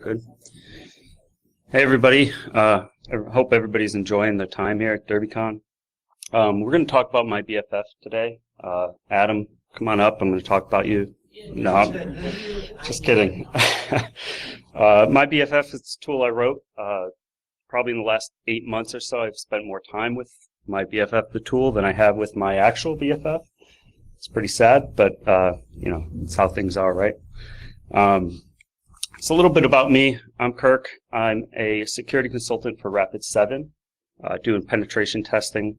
Good. Hey, everybody. I hope everybody's enjoying their time here at DerbyCon. We're going to talk about myBFF today. Adam, come on up. I'm going to talk about you. No, just kidding. myBFF is a tool I wrote. Probably in the last 8 months or so, I've spent more time with myBFF, the tool, than I have with my actual BFF. It's pretty sad, but you know, it's how things are, right? So a little bit about me. I'm Kirk. I'm a security consultant for Rapid7, doing penetration testing.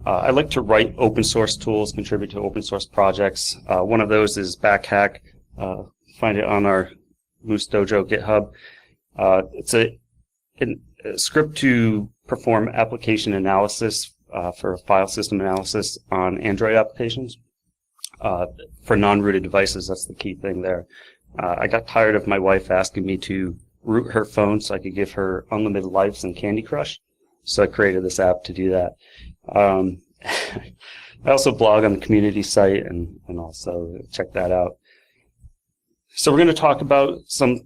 I like to write open source tools, contribute to open source projects. One of those is Backhack. Find it on our Moose Dojo GitHub. It's a script to perform application analysis for file system analysis on Android applications. For non-rooted devices, that's the key thing there. I got tired of my wife asking me to root her phone so I could give her unlimited lives in Candy Crush. So I created this app to do that. I also blog on the community site and also check that out. So we're going to talk about some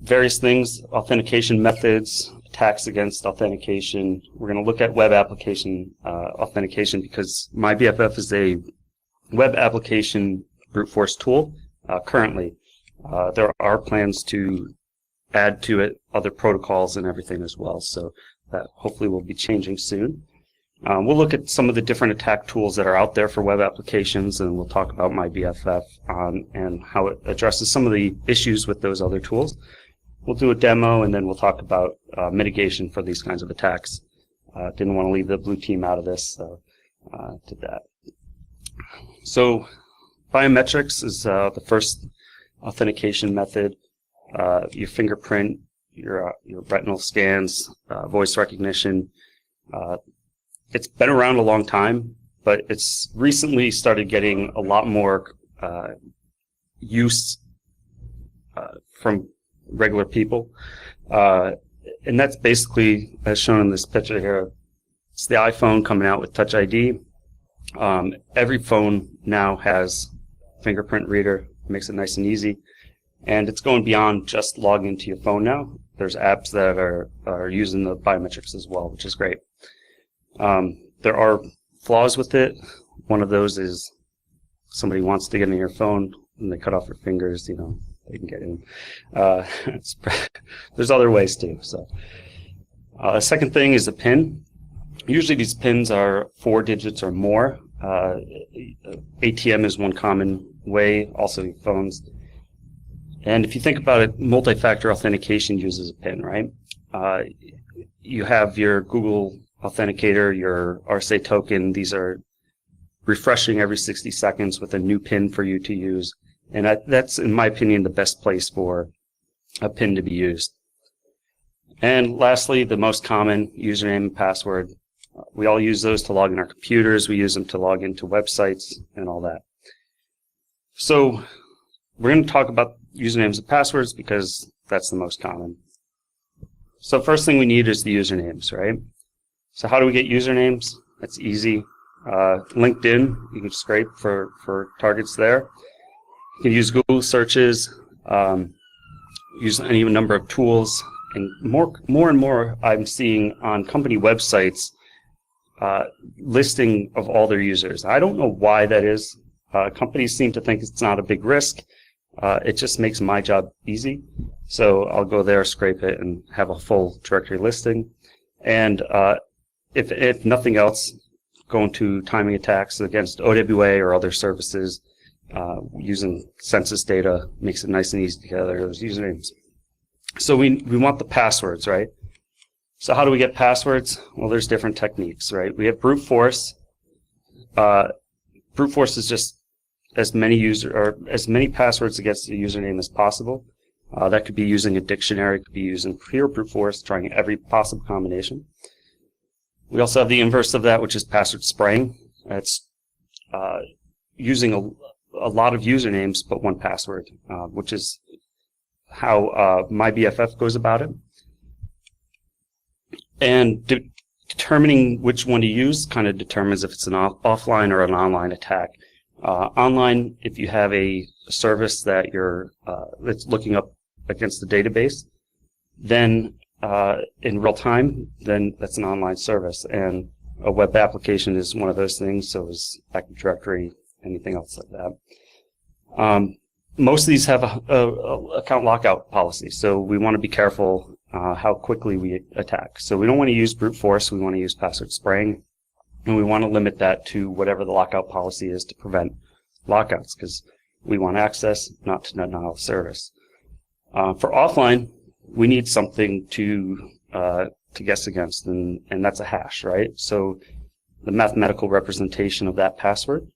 various things, authentication methods, attacks against authentication. We're going to look at web application authentication because myBFF is a web application brute force tool currently. There are plans to add to it other protocols and everything as well, so that hopefully will be changing soon. We'll look at some of the different attack tools that are out there for web applications, and we'll talk about myBFF and how it addresses some of the issues with those other tools. We'll do a demo, and then we'll talk about mitigation for these kinds of attacks. Didn't want to leave the blue team out of this, so did that. So biometrics is the first authentication method. Your fingerprint, your retinal scans, voice recognition. It's been around a long time, but it's recently started getting a lot more use from regular people. And that's basically, as shown in this picture here, it's the iPhone coming out with Touch ID. Every phone now has fingerprint reader, makes it nice and easy. And it's going beyond just logging into your phone now. There's apps that are using the biometrics as well, which is great. There are flaws with it. One of those is somebody wants to get in your phone and they cut off your fingers, you know, they can get in. There's other ways too. So, the second thing is a PIN. Usually these PINs are 4 digits or more. ATM is one common way, also phones. And if you think about it, multi-factor authentication uses a PIN, right? You have your Google Authenticator, your RSA token. These are refreshing every 60 seconds with a new PIN for you to use. And that's, in my opinion, the best place for a PIN to be used. And lastly, the most common, username and password. We all use those to log in our computers. We use them to log into websites and all that. So we're going to talk about usernames and passwords because that's the most common. So first thing we need is the usernames, right? So how do we get usernames? That's easy. LinkedIn, you can scrape for targets there. You can use Google searches, use any number of tools, and more and more I'm seeing on company websites listing of all their users. I don't know why that is. Companies seem to think it's not a big risk. It just makes my job easy. So I'll go there, scrape it, and have a full directory listing. And if nothing else, go into timing attacks against OWA or other services using census data makes it nice and easy to gather those usernames. So we want the passwords, right? So how do we get passwords? Well, there's different techniques, right? We have brute force. Brute force is just as many passwords against a username as possible. That could be using a dictionary, could be using pure brute force, trying every possible combination. We also have the inverse of that, which is password spraying. That's using a lot of usernames but one password, which is how myBFF goes about it. And determining which one to use kind of determines if it's an offline or an online attack. Online, if you have a service that that's looking up against the database, then in real time, then that's an online service. And a web application is one of those things, so is Active Directory, anything else like that. Most of these have a account lockout policy, so we want to be careful how quickly we attack. So we don't want to use brute force, we want to use password spraying, and we want to limit that to whatever the lockout policy is to prevent lockouts, because we want access, not to denial of service. For offline, we need something to guess against, and that's a hash, right? So the mathematical representation of that password,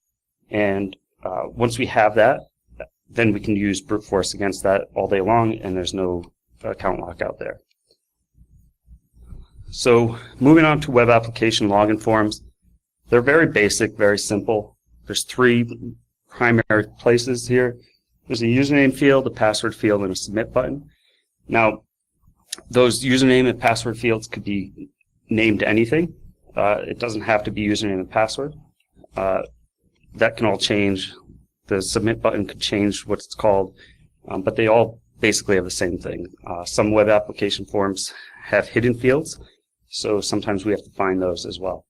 and once we have that, then we can use brute force against that all day long, and there's no account lockout there. So moving on to web application login forms, they're very basic, very simple. There's three primary places here. There's a username field, a password field, and a submit button. Now, those username and password fields could be named anything. It doesn't have to be username and password. That can all change. The submit button could change what it's called, but they all basically have the same thing. Some web application forms have hidden fields, so sometimes we have to find those as well.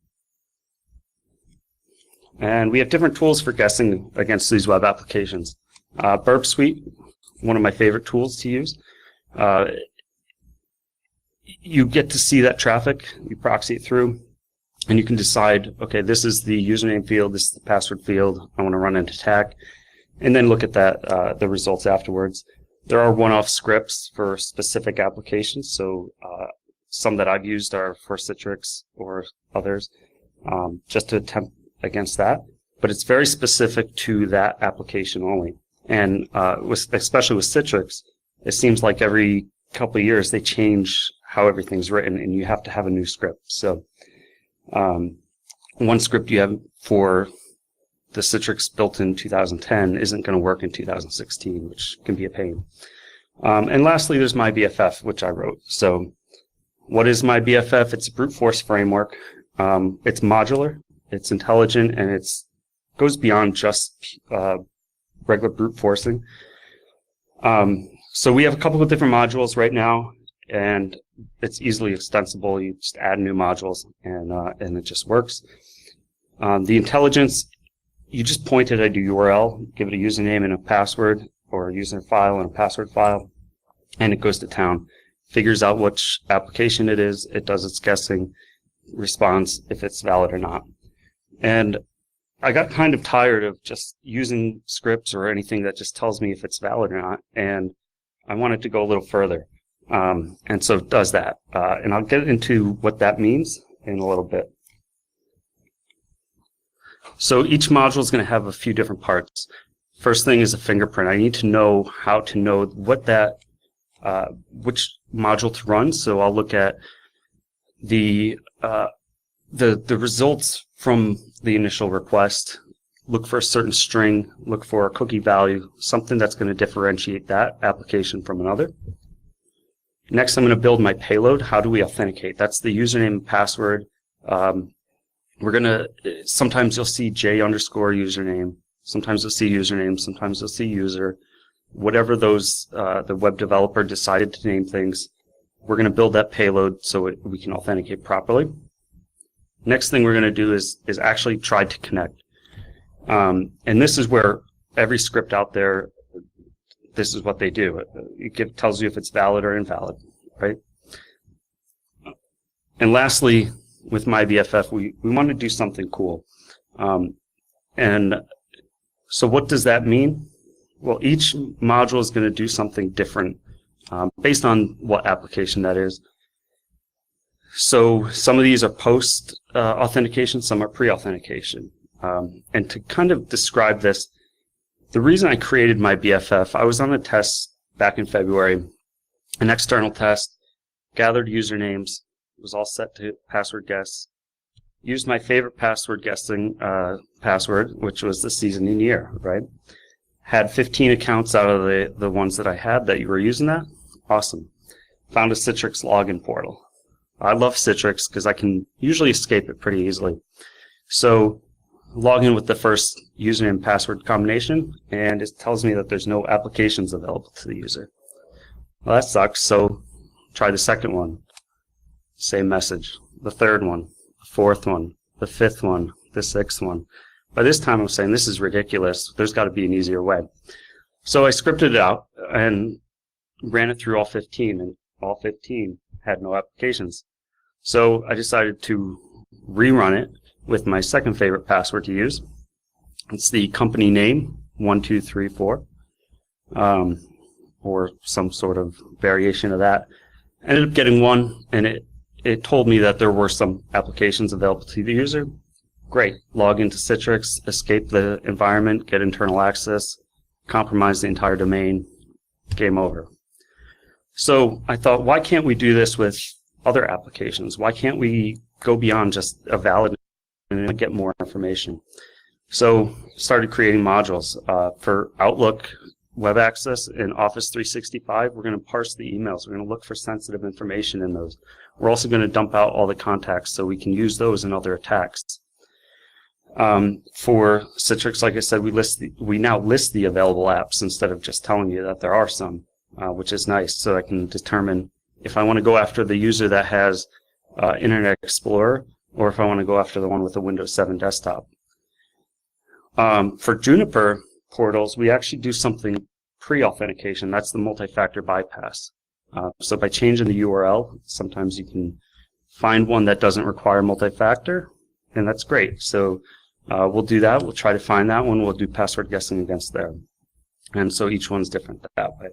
And we have different tools for guessing against these web applications. Burp Suite, one of my favorite tools to use. You get to see that traffic, you proxy it through, and you can decide, okay, this is the username field, this is the password field, I want to run an attack, and then look at that, the results afterwards. There are one-off scripts for specific applications, so some that I've used are for Citrix or others, just to attempt against that, but it's very specific to that application only. And especially with Citrix, it seems like every couple of years they change how everything's written, and you have to have a new script. So one script you have for the Citrix built in 2010 isn't going to work in 2016, which can be a pain. And lastly, there's myBFF, which I wrote. So what is myBFF? It's a brute force framework. It's modular, it's intelligent, and it goes beyond just regular brute forcing. So we have a couple of different modules right now, and it's easily extensible. You just add new modules, and it just works. The intelligence, you just point it at a URL, give it a username and a password, or a user file and a password file, and it goes to town. Figures out which application it is, it does its guessing, responds if it's valid or not. And I got kind of tired of just using scripts or anything that just tells me if it's valid or not, and I wanted to go a little further. And so it does that. And I'll get into what that means in a little bit. So each module is going to have a few different parts. First thing is a fingerprint. I need to know how to know what that, which module to run. So I'll look at the results from the initial request, look for a certain string, look for a cookie value, something that's going to differentiate that application from another. Next, I'm going to build my payload. How do we authenticate? That's the username and password. Sometimes you'll see J_username. Sometimes you'll see username. Sometimes you'll see user. Whatever those, the web developer decided to name things, we're going to build that payload so we can authenticate properly. Next thing we're going to do is actually try to connect. And this is where every script out there, this is what they do. It tells you if it's valid or invalid, right? And lastly, with myBFF, we want to do something cool. And so what does that mean? Well, each module is going to do something different based on what application that is. So some of these are post authentication, some are pre-authentication. And to kind of describe this, the reason I created myBFF, I was on a test back in February, an external test, gathered usernames, was all set to password guess, used my favorite password guessing password, which was the season and year, right? Had 15 accounts out of the ones that I had that you were using that. Awesome. Found a Citrix login portal. I love Citrix because I can usually escape it pretty easily. So log in with the first username and password combination, and it tells me that there's no applications available to the user. Well, that sucks, so try the second one. Same message. The third one, the fourth one, the fifth one, the sixth one. By this time I'm saying this is ridiculous. There's got to be an easier way. So I scripted it out and ran it through all 15, and all 15 had no applications. So I decided to rerun it with my second favorite password to use. It's the company name, 1234, or some sort of variation of that. I ended up getting one, and it told me that there were some applications available to the user. Great. Log into Citrix, escape the environment, get internal access, compromise the entire domain, game over. So I thought, why can't we do this with other applications? Why can't we go beyond just a valid and get more information? So started creating modules for Outlook, Web Access, and Office 365. We're going to parse the emails. We're going to look for sensitive information in those. We're also going to dump out all the contacts so we can use those in other attacks. For Citrix, like I said, we now list the available apps instead of just telling you that there are some, which is nice. So I can determine if I want to go after the user that has Internet Explorer, or if I want to go after the one with a Windows 7 desktop. For Juniper portals, we actually do something pre-authentication. That's the multi-factor bypass. So by changing the URL, sometimes you can find one that doesn't require multi-factor, and that's great. So we'll do that. We'll try to find that one. We'll do password guessing against there. And so each one's different that way.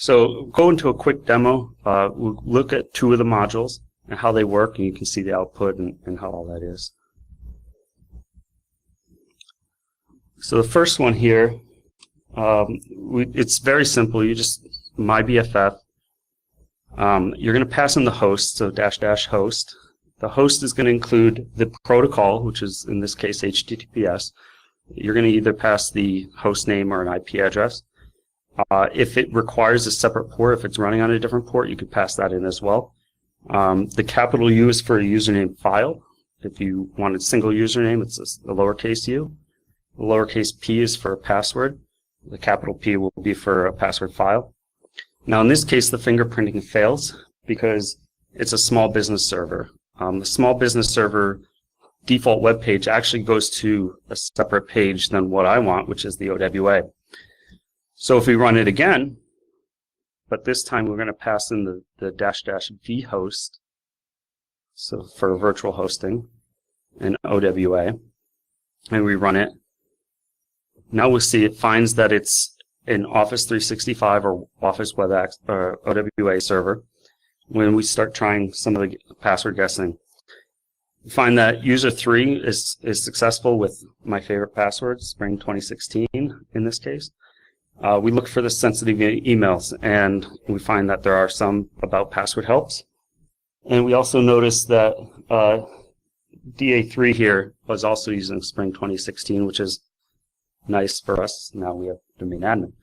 So go into a quick demo. We'll look at two of the modules and how they work, and you can see the output and how all that is. So the first one here, it's very simple. You just myBFF. You're going to pass in the host, so -- host. The host is going to include the protocol, which is in this case HTTPS. You're going to either pass the host name or an IP address. If it requires a separate port, if it's running on a different port, you could pass that in as well. The capital U is for a username file. If you want a single username, it's a lowercase u. The lowercase p is for a password. The capital P will be for a password file. Now in this case, the fingerprinting fails because it's a small business server. The small business server default web page actually goes to a separate page than what I want, which is the OWA. So if we run it again, but this time we're going to pass in the -- v host, so for virtual hosting, and OWA, and we run it. Now we'll see it finds that it's an Office 365 or Office Web Access or OWA server. When we start trying some of the password guessing, we find that user 3 is successful with my favorite password, Spring 2016 in this case. We look for the sensitive emails, and we find that there are some about password helps. And we also notice that DA3 here was also using Spring 2016, which is nice for us. Now we have domain admin.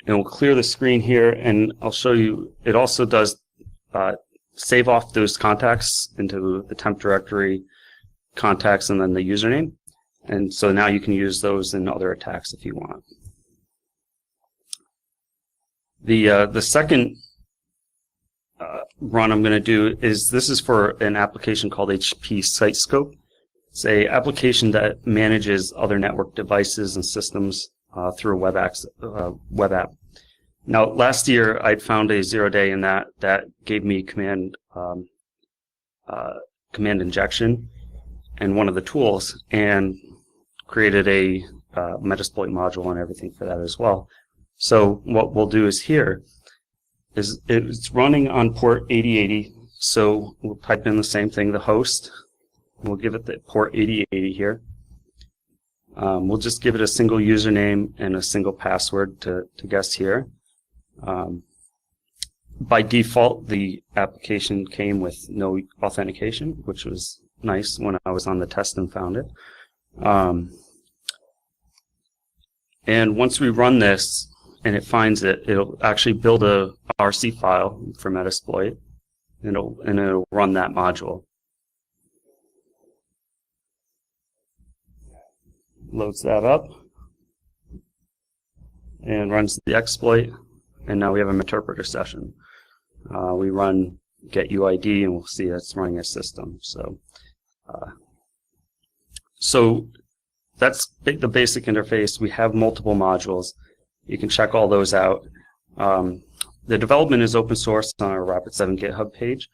And we'll clear the screen here, and I'll show you. It also does save off those contacts into the temp directory, contacts, and then the username. And so now you can use those in other attacks if you want. The second run I'm going to do is, this is for an application called HP SiteScope. It's an application that manages other network devices and systems through a web app. Now, last year I found a 0-day in that gave me command injection and one of the tools, and created a Metasploit module and everything for that as well. So what we'll do is here is it's running on port 8080. So we'll type in the same thing, the host. We'll give it the port 8080 here. We'll just give it a single username and a single password to guess here. By default, the application came with no authentication, which was nice when I was on the test and found it. And once we run this, and it finds it, it'll actually build a RC file for Metasploit, and it'll run that module. Loads that up and runs the exploit, and now we have an interpreter session. We run get UID, and we'll see it's running a system. So that's the basic interface. We have multiple modules. You can check all those out. The development is open source on our Rapid7 GitHub page.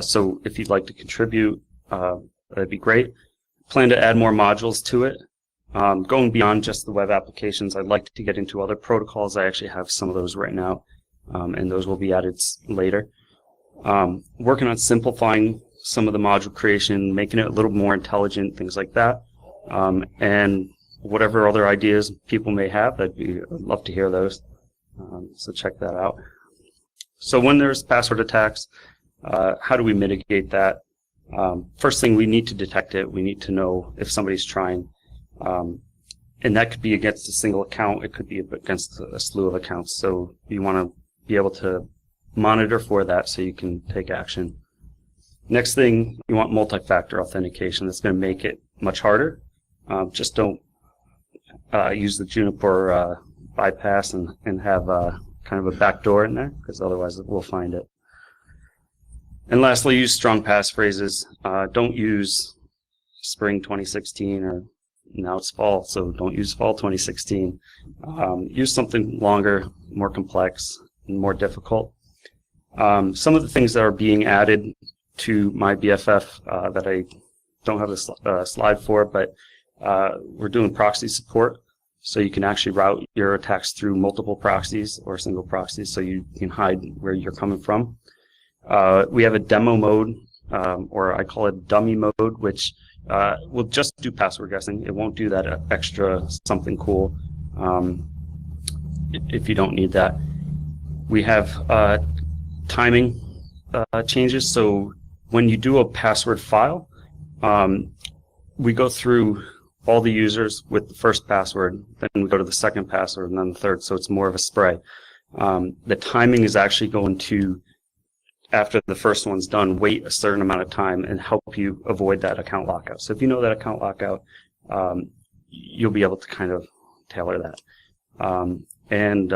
So if you'd like to contribute, that'd be great. Plan to add more modules to it. Going beyond just the web applications, I'd like to get into other protocols. I actually have some of those right now, and those will be added later. Working on simplifying some of the module creation, making it a little more intelligent, things like that. And whatever other ideas people may have, I'd love to hear those. So check that out. So when there's password attacks, how do we mitigate that? First thing, we need to detect it. We need to know if somebody's trying. And that could be against a single account. It could be against a slew of accounts. So you want to be able to monitor for that so you can take action. Next thing, you want multi-factor authentication. That's going to make it much harder. Just don't use the Juniper bypass and have kind of a backdoor in there, because otherwise we'll find it. And lastly, use strong passphrases. Don't use spring 2016, or now it's fall, so don't use fall 2016. Use something longer, more complex, and more difficult. Some of the things that are being added to myBFF that I don't have a slide for, but we're doing proxy support, so you can actually route your attacks through multiple proxies or single proxies, so you can hide where you're coming from. We have a demo mode, or I call it dummy mode, which will just do password guessing. It won't do that extra something cool if you don't need that. We have timing changes, so when you do a password file, we go through all the users with the first password, then we go to the second password, and then the third, so it's more of a spray. The timing is actually going to, after the first one's done, wait a certain amount of time and help you avoid that account lockout. So if you know that account lockout, you'll be able to kind of tailor that. And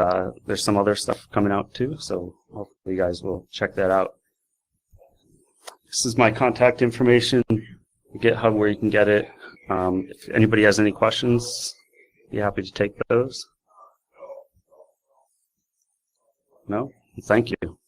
there's some other stuff coming out too, so hopefully you guys will check that out. This is my contact information, GitHub where you can get it. If anybody has any questions, be happy to take those. No? Thank you.